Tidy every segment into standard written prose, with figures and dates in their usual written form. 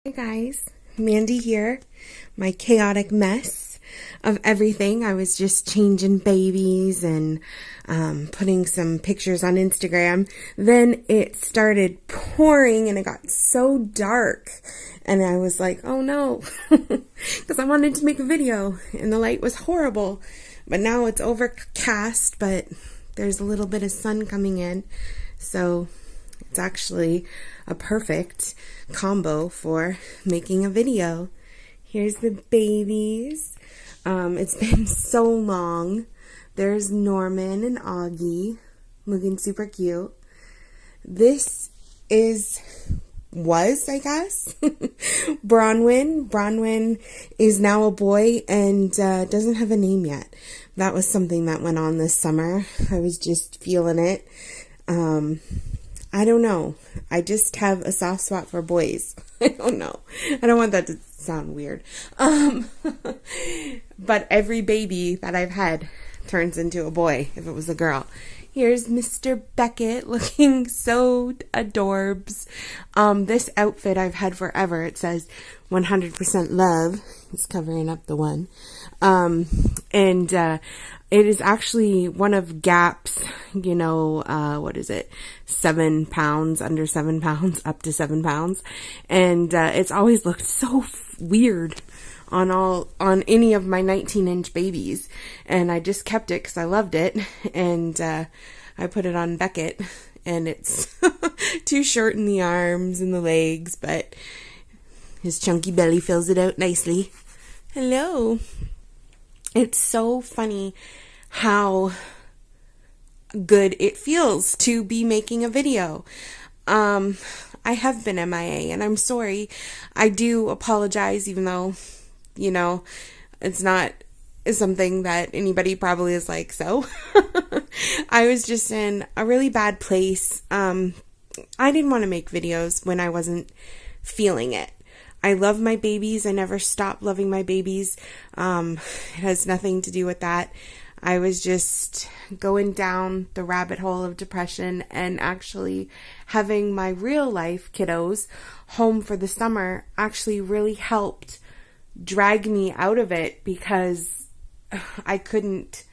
Hey guys, Mandy here. My chaotic mess of everything. I was just changing babies and putting some pictures on Instagram. Then it started pouring and it got so dark. And I was like, oh no, because I wanted to make a video and the light was horrible. But now it's overcast, but there's a little bit of sun coming in. So it's actually a perfect combo for making a video. Here's the babies. It's been so long. There's Norman and Augie looking super cute. This was, I guess, Bronwyn. Bronwyn is now a boy and doesn't have a name yet. That was something that went on this summer. I was just feeling it. I don't know. I just have a soft spot for boys. I don't know. I don't want that to sound weird. But every baby that I've had turns into a boy if it was a girl. Here's Mr. Beckett looking so adorbs. This outfit I've had forever. It says 100% love. He's covering up the one. It is actually one of Gap's, what is it? 7 pounds, under 7 pounds, up to 7 pounds. And, it's always looked so weird on any of my 19-inch babies. And I just kept it because I loved it. And, I put it on Beckett and it's too short in the arms and the legs, but his chunky belly fills it out nicely. Hello. It's so funny how good it feels to be making a video. I have been MIA and I'm sorry. I do apologize even though, it's not something that anybody probably is like, so. I was just in a really bad place. I didn't want to make videos when I wasn't feeling it. I love my babies. I never stopped loving my babies. It has nothing to do with that. I was just going down the rabbit hole of depression, and actually having my real life kiddos home for the summer actually really helped drag me out of it, because I couldn't,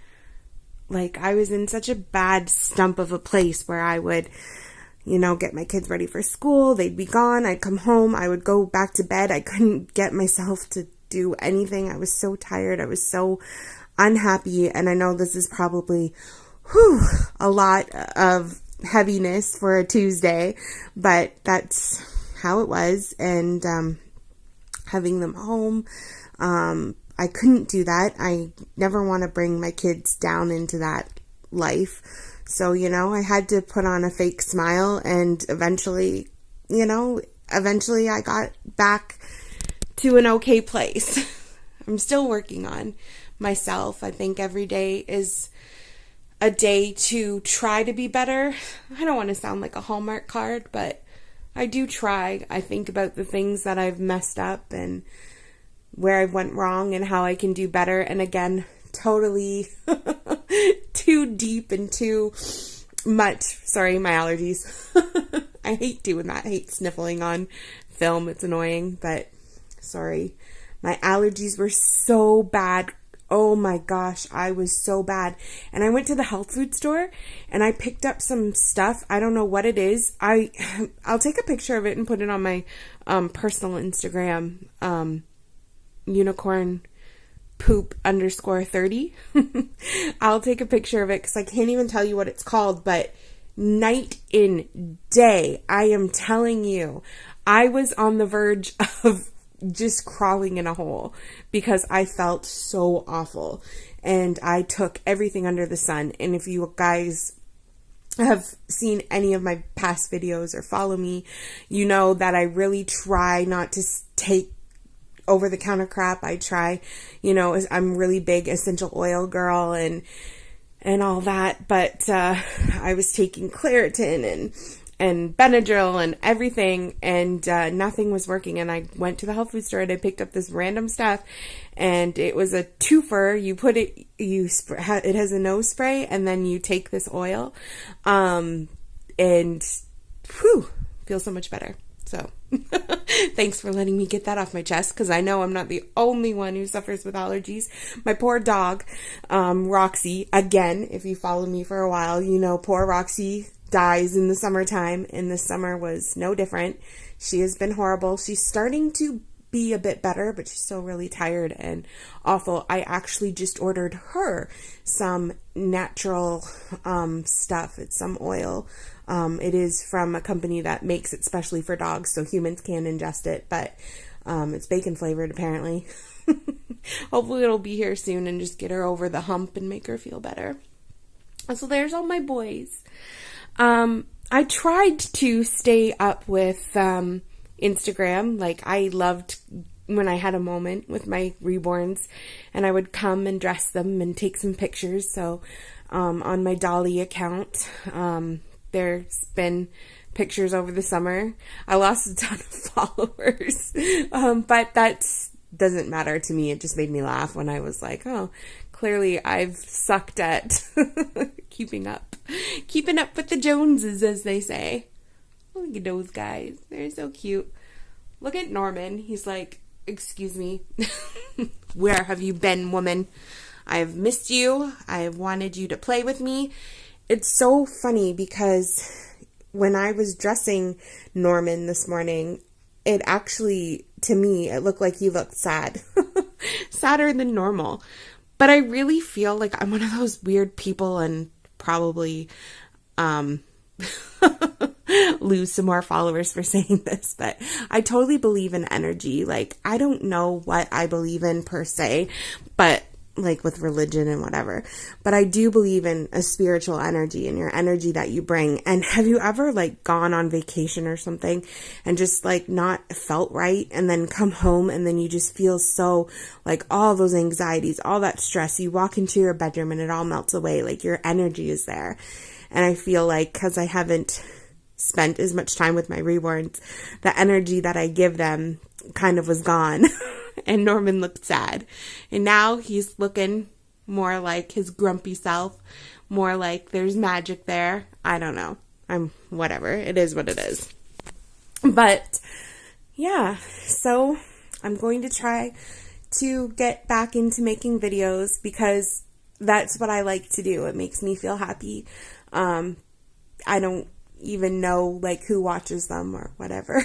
I was in such a bad stump of a place where I would get my kids ready for school. They'd be gone. I'd come home. I would go back to bed. I couldn't get myself to do anything. I was so tired. I was so unhappy. And I know this is probably a lot of heaviness for a Tuesday, but that's how it was. And having them home, I couldn't do that. I never want to bring my kids down into that life. So, I had to put on a fake smile, and eventually I got back to an okay place. I'm still working on myself. I think every day is a day to try to be better. I don't want to sound like a Hallmark card, but I do try. I think about the things that I've messed up and where I went wrong and how I can do better. And again, totally too deep and too much. Sorry, my allergies. I hate doing that. I hate sniffling on film. It's annoying, but sorry. My allergies were so bad. Oh my gosh, I was so bad. And I went to the health food store and I picked up some stuff. I don't know what it is. I'll take a picture of it and put it on my personal Instagram, unicorn poop _30. I'll take a picture of it because I can't even tell you what it's called, but night and day, I am telling you, I was on the verge of just crawling in a hole because I felt so awful, and I took everything under the sun. And if you guys have seen any of my past videos or follow me, you know that I really try not to take over-the-counter crap. I try, I'm really big essential oil girl and all that, but I was taking Claritin and Benadryl and everything, and nothing was working. And I went to the health food store and I picked up this random stuff, and it was a twofer. You put it, it has a nose spray, and then you take this oil, and feel so much better. So Thanks for letting me get that off my chest, because I know I'm not the only one who suffers with allergies. My poor dog, Roxie, again, if you follow me for a while, you know poor Roxie dies in the summertime, and this summer was no different. She has been horrible. She's starting to be a bit better, but she's still really tired and awful. I actually just ordered her some natural stuff. It's some oil. It is from a company that makes it specially for dogs, so humans can ingest it, but it's bacon flavored apparently. Hopefully it'll be here soon and just get her over the hump and make her feel better. So there's all my boys. I tried to stay up with Instagram. Like, I loved when I had a moment with my Reborns, and I would come and dress them and take some pictures. So on my Dolly account, there's been pictures over the summer. I lost a ton of followers, but that doesn't matter to me. It just made me laugh when I was like, oh, clearly I've sucked at keeping up with the Joneses, as they say. Look at those guys. They're so cute. Look at Norman. He's like, excuse me. Where have you been, woman? I have missed you. I have wanted you to play with me. It's so funny because when I was dressing Norman this morning, it actually, to me, it looked like he looked sad. Sadder than normal. But I really feel like I'm one of those weird people, and probably lose some more followers for saying this, but I totally believe in energy. Like, I don't know what I believe in per se, but like with religion and whatever, but I do believe in a spiritual energy and your energy that you bring. And have you ever like gone on vacation or something and just like not felt right, and then come home and then you just feel so like all those anxieties, all that stress, you walk into your bedroom and it all melts away, like your energy is there. And I feel like, because I haven't spent as much time with my Reborns, the energy that I give them kind of was gone. And Norman looked sad. And now he's looking more like his grumpy self, more like there's magic there. I don't know. Whatever. It is what it is. But yeah, so I'm going to try to get back into making videos because that's what I like to do. It makes me feel happy. I don't even know like who watches them or whatever.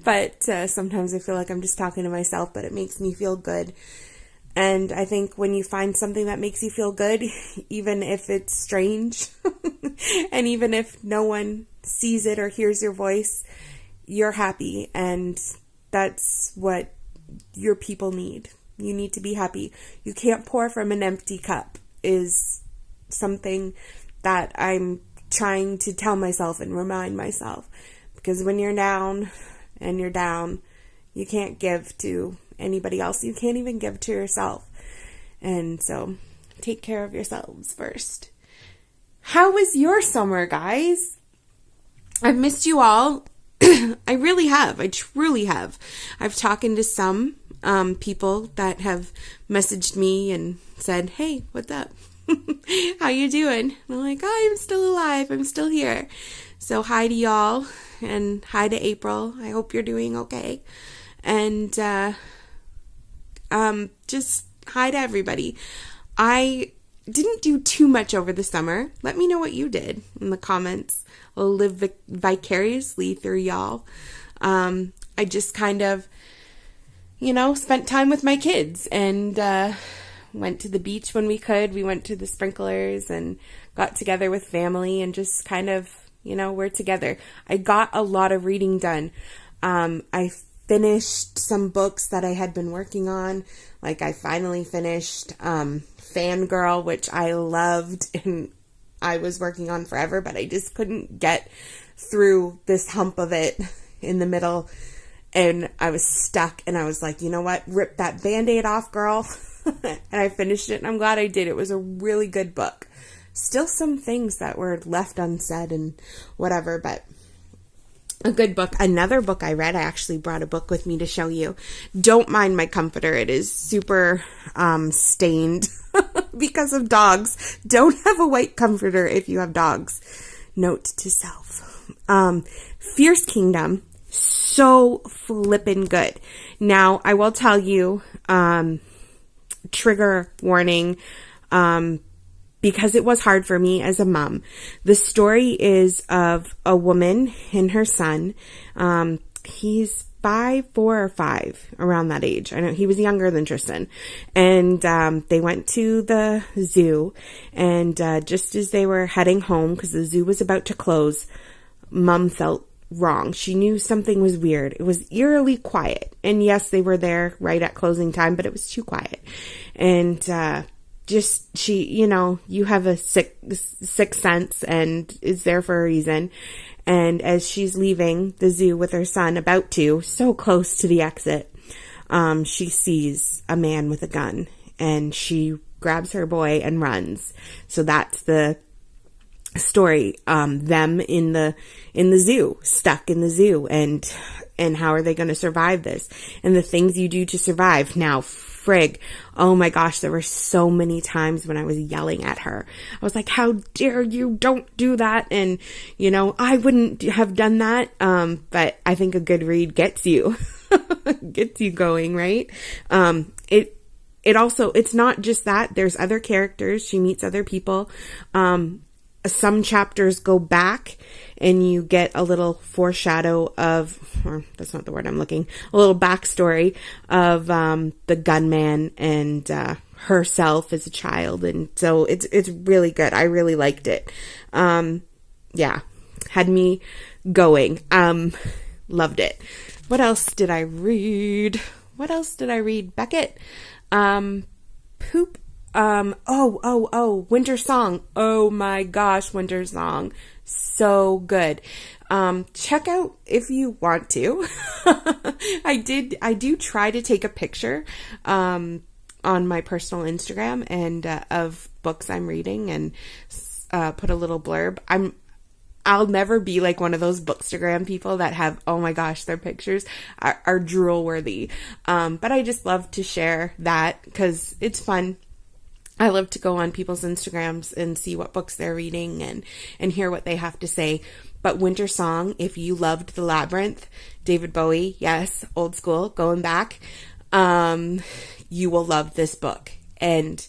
But sometimes I feel like I'm just talking to myself, but it makes me feel good. And I think when you find something that makes you feel good, even if it's strange, and even if no one sees it or hears your voice, you're happy. And that's what your people need. You need to be happy. You can't pour from an empty cup is something that I'm trying to tell myself and remind myself. Because when you're down and you're down, you can't give to anybody else. You can't even give to yourself. And so take care of yourselves first. How was your summer, guys? I've missed you all. I really have. I truly have. I've talked to some people that have messaged me and said, hey, what's up? How you doing? And I'm like, oh, I'm still alive. I'm still here. So hi to y'all, and hi to April. I hope you're doing okay. And just hi to everybody. I didn't do too much over the summer. Let me know what you did in the comments. I'll live vicariously through y'all. I just kind of, spent time with my kids and went to the beach when we could. We went to the sprinklers and got together with family and just kind of, we're together. I got a lot of reading done. I finished some books that I had been working on. Like I finally finished Fangirl, which I loved and I was working on forever, but I just couldn't get through this hump of it in the middle. And I was stuck and I was like, you know what? Rip that Band-Aid off, girl. And I finished it and I'm glad I did. It was a really good book. Still some things that were left unsaid and whatever, but a good book. Another book I read, I actually brought a book with me to show you. Don't mind my comforter. It is super stained because of dogs. Don't have a white comforter if you have dogs. Note to self. Fierce Kingdom. So flippin' good. Now, I will tell you, trigger warning, because it was hard for me as a mom. The story is of a woman and her son. He's 4 or 5, around that age. I know he was younger than Tristan. And they went to the zoo. And just as they were heading home, because the zoo was about to close, Mom felt wrong. She knew something was weird. It was eerily quiet. And yes, they were there right at closing time, but it was too quiet. And you have a sixth sense, and it's there for a reason. And as she's leaving the zoo with her son, so close to the exit, she sees a man with a gun, and she grabs her boy and runs. So that's the story. Them in the zoo, stuck in the zoo, and how are they going to survive this? And the things you do to survive. Now, frig, oh my gosh, there were so many times when I was yelling at her. I was like, how dare you, don't do that. And, I wouldn't have done that. But I think a good read gets you, gets you going, right? It also, it's not just that. There's other characters. She meets other people. Some chapters go back and you get a little foreshadow of, or that's not the word I'm looking, a little backstory of the gunman and herself as a child. And so it's really good. I really liked it. Had me going. Loved it. What else did I read? Beckett. Poop. Winter Song. Oh my gosh, Winter Song. So good. Check out if you want to. I do try to take a picture, on my personal Instagram and, of books I'm reading and, put a little blurb. I'll never be like one of those Bookstagram people that have, oh my gosh, their pictures are drool worthy. But I just love to share that because it's fun. I love to go on people's Instagrams and see what books they're reading and hear what they have to say. But Winter Song, if you loved The Labyrinth, David Bowie, yes, old school, going back, you will love this book. And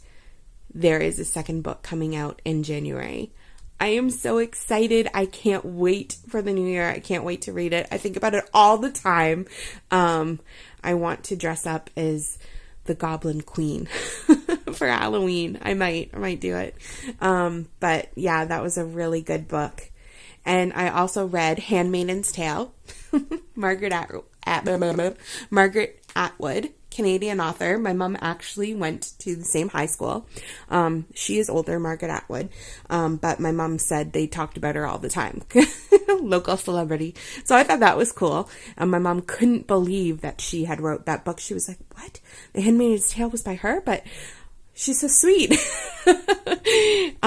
there is a second book coming out in January. I am so excited. I can't wait for the new year. I can't wait to read it. I think about it all the time. I want to dress up as the Goblin Queen for Halloween. I might do it. But yeah, that was a really good book. And I also read Handmaidens Tale, Margaret Atwood, Canadian author. My mom actually went to the same high school. She is older, Margaret Atwood. But my mom said they talked about her all the time. Local celebrity. So I thought that was cool. My mom couldn't believe that she had wrote that book. She was like, what? The Handmaid's Tale was by her? But she's so sweet.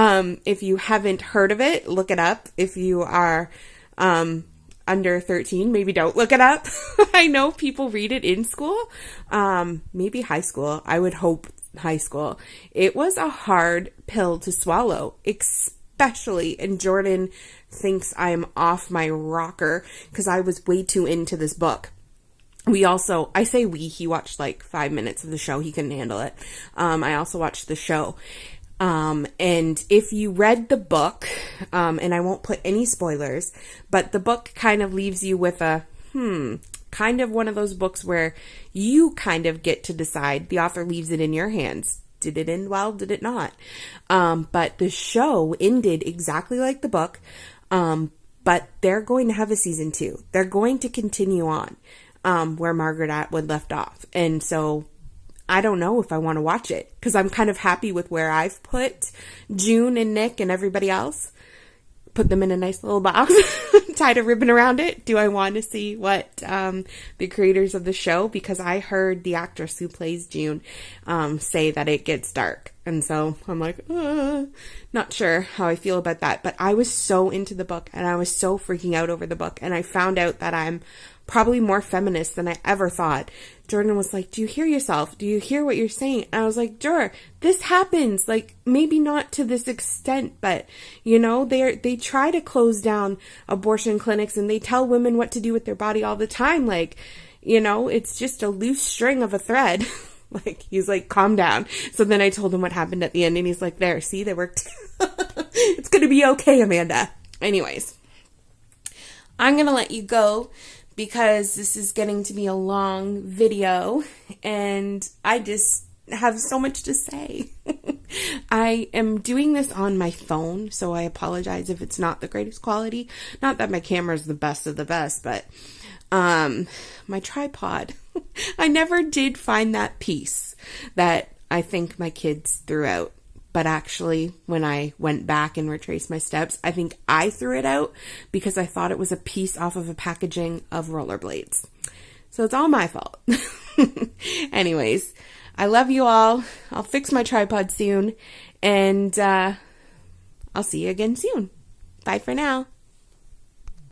If you haven't heard of it, look it up. If you are, under 13, maybe don't look it up. I know people read it in school, maybe high school. I would hope high school. It was a hard pill to swallow, especially, and Jordan thinks I'm off my rocker because I was way too into this book. He watched like 5 minutes of the show. He couldn't handle it. I also watched the show. And if you read the book, and I won't put any spoilers, but the book kind of leaves you with a, kind of one of those books where you kind of get to decide. The author leaves it in your hands. Did it end well? Did it not? But the show ended exactly like the book. But they're going to have a season 2. They're going to continue on, where Margaret Atwood left off. And so I don't know if I want to watch it because I'm kind of happy with where I've put June and Nick and everybody else. Put them in a nice little box, tied a ribbon around it. Do I want to see what the creators of the show? Because I heard the actress who plays June say that it gets dark. And so I'm like, not sure how I feel about that. But I was so into the book and I was so freaking out over the book. And I found out that I'm probably more feminist than I ever thought. Jordan was like, do you hear yourself? Do you hear what you're saying? And I was like, Jor, this happens. Like, maybe not to this extent, but, you know, they try to close down abortion clinics and they tell women what to do with their body all the time. Like, you know, it's just a loose string of a thread. Like, he's like, calm down. So then I told him what happened at the end and he's like, there, see, they worked. It's going to be okay, Amanda. Anyways, I'm going to let you go because this is getting to be a long video and I just have so much to say. I am doing this on my phone, so I apologize if it's not the greatest quality. Not that my camera is the best of the best, but my tripod. I never did find that piece that I think my kids threw out. But actually, when I went back and retraced my steps, I think I threw it out because I thought it was a piece off of a packaging of rollerblades. So it's all my fault. Anyways, I love you all. I'll fix my tripod soon. And I'll see you again soon. Bye for now.